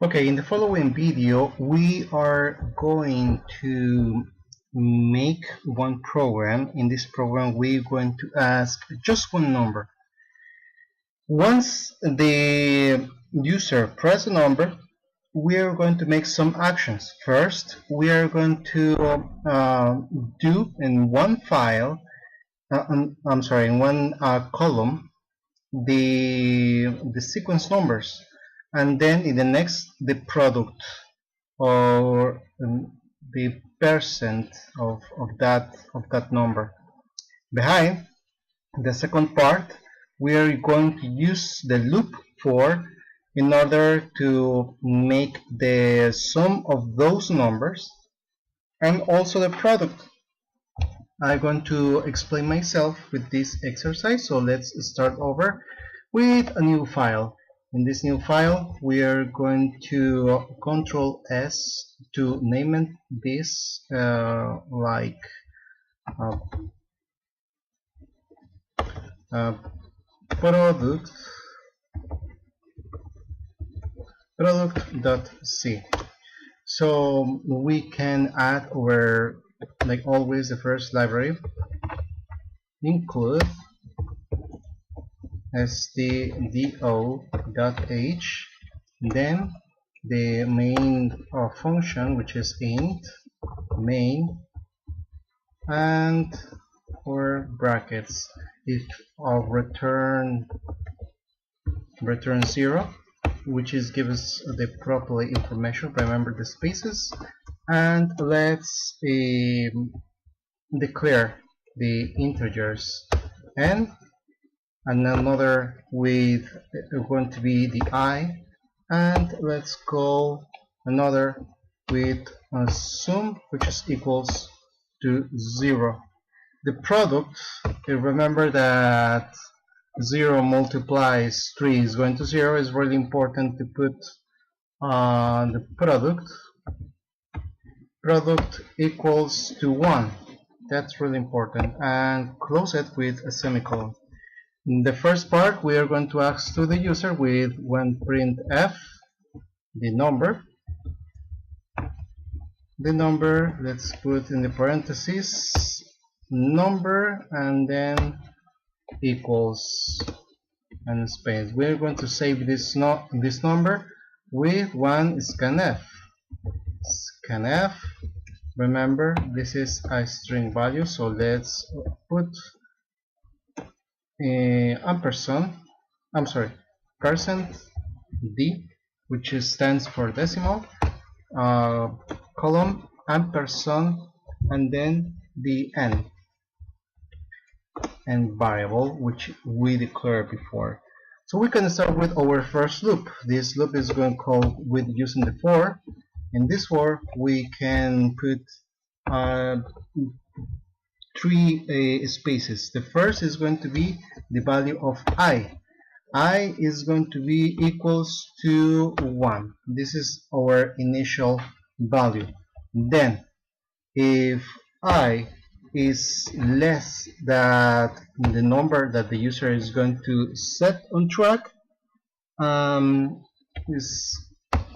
Okay, in the following video, we are going to make one program. In this program, we're going to ask just one number. Once the user press a number, we are going to make some actions. First, we are going to do in one file, in one column, the sequence numbers, and then in the next the product or the percent of that number. Behind the second part, we are going to use the loop for in order to make the sum of those numbers and also the product. I'm going to explain myself with this exercise, so let's start over with a new file. In this new file, we are going to Control S to name it this like uh, product product.c. So we can add our, like always, the first library include stdio.h, then the main function, which is int main, and or brackets if return 0, which is give us the proper information. Remember the spaces, and let's declare the integers and another with going to be the I, and let's call another with a sum which is equals to 0. The product, remember that 0 multiplies 3 is going to 0. It's really important to put the product equals to 1. That's really important, and close it with a semicolon. In the first part, we are going to ask to the user with one printf the number. Let's put in the parentheses number and then equals and space. We're going to save this number with one scanf. Remember, this is a string value, so let's put percent d, which stands for decimal, column ampersand, and then the n variable which we declared before. So we can start with our first loop. This loop is going to call with using the for. In this for, we can put three spaces. The first is going to be the value of I. I is going to be equals to 1. This is our initial value. Then, if I is less than the number that the user is going to set on track, is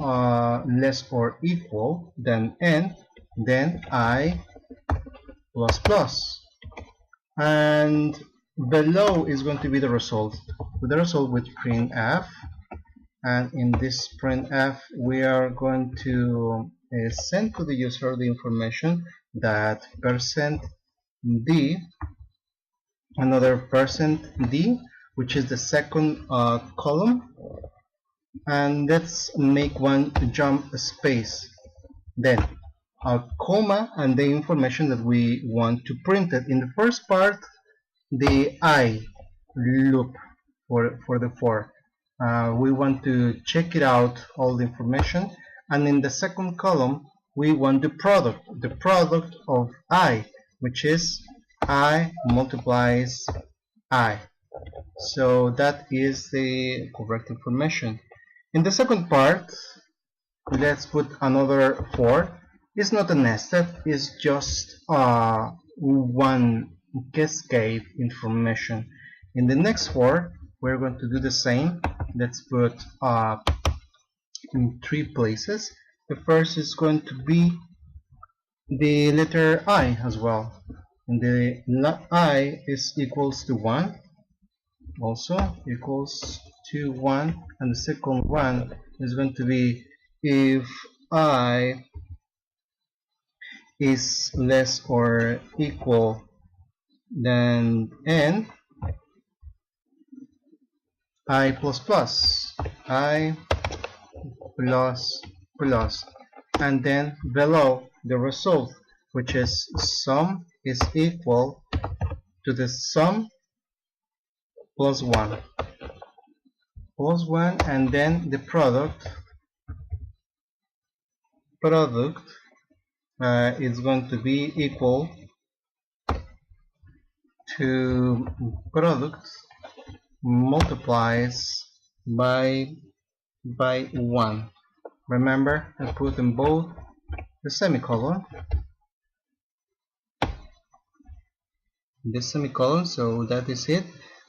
less or equal than n, then I plus plus, and below is going to be the result. The result with printf, and in this printf we are going to send to the user the information that percent d, another percent d, which is the second column, and let's make one jump space, then a comma and the information that we want to print it. In the first part, the I loop for the for. We want to check it out, all the information, and in the second column we want the product of I, which is I multiplies I. So that is the correct information. In the second part, let's put another for. It's not a nested, it's just one cascade information. In the next for, we're going to do the same. Let's put in 3 places. The first is going to be the letter I as well, and the I is equals to 1, also equals to 1, and the second one is going to be if I is less or equal than n, I plus plus, I plus plus, and then below the result, which is sum is equal to the sum plus 1, and then the product is going to be equal to product multiplies by 1. Remember, I put in both the semicolon, so that is it.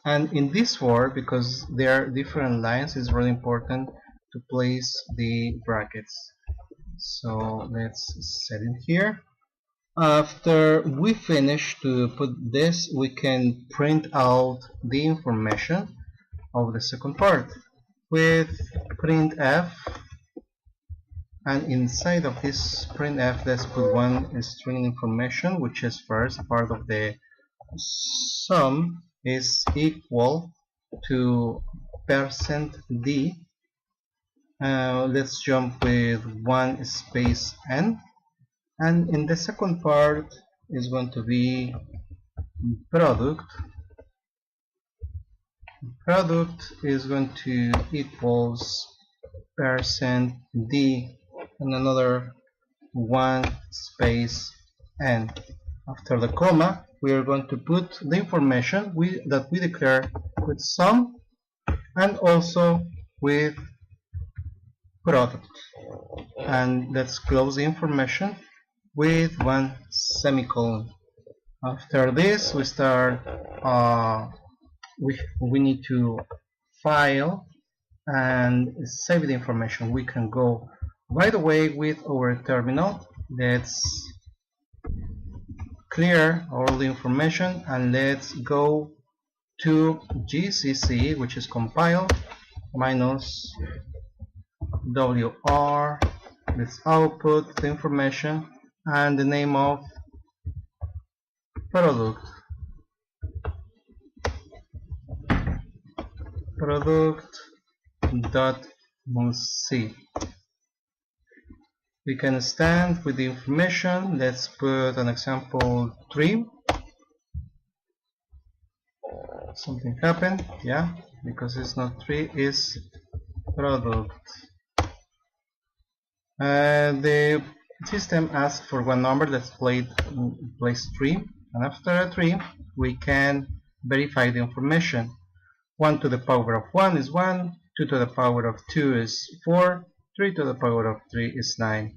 And in this for, because there are different lines, it's really important to place the brackets. So let's set it here. After we finish to put this, we can print out the information of the second part with printf, and inside of this printf, let's put one string information, which is first part of the sum is equal to %d. Let's jump with 1 space n, and in the second part is going to be product is going to equals %d and another 1 space n. After the comma, we are going to put the information that we declare with sum and also with product, and let's close the information with 1 semicolon. After this, we start we need to file and save the information. We can go right away with our terminal. Let's clear all the information and let's go to GCC, which is compile minus WR. Let's output the information and the name of product .c. We can stand with the information. Let's put an example 3. Something happened, yeah, because it's not 3, it's product. The system asks for one number. Let's place 3, and after 3 we can verify the information. 1 to the power of 1 is 1, 2 to the power of 2 is 4, 3 to the power of 3 is 9.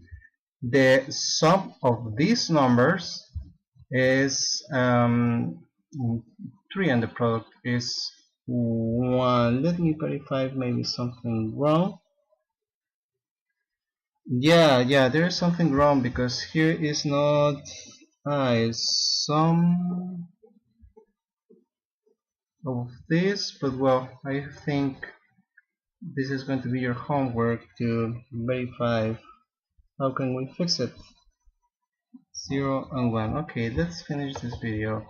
The sum of these numbers is 3, and the product is 1. Let me verify, maybe something wrong. Yeah, there is something wrong, because here is not sum of this, but well, I think this is going to be your homework to verify. How can we fix it? 0 and 1. Okay, let's finish this video.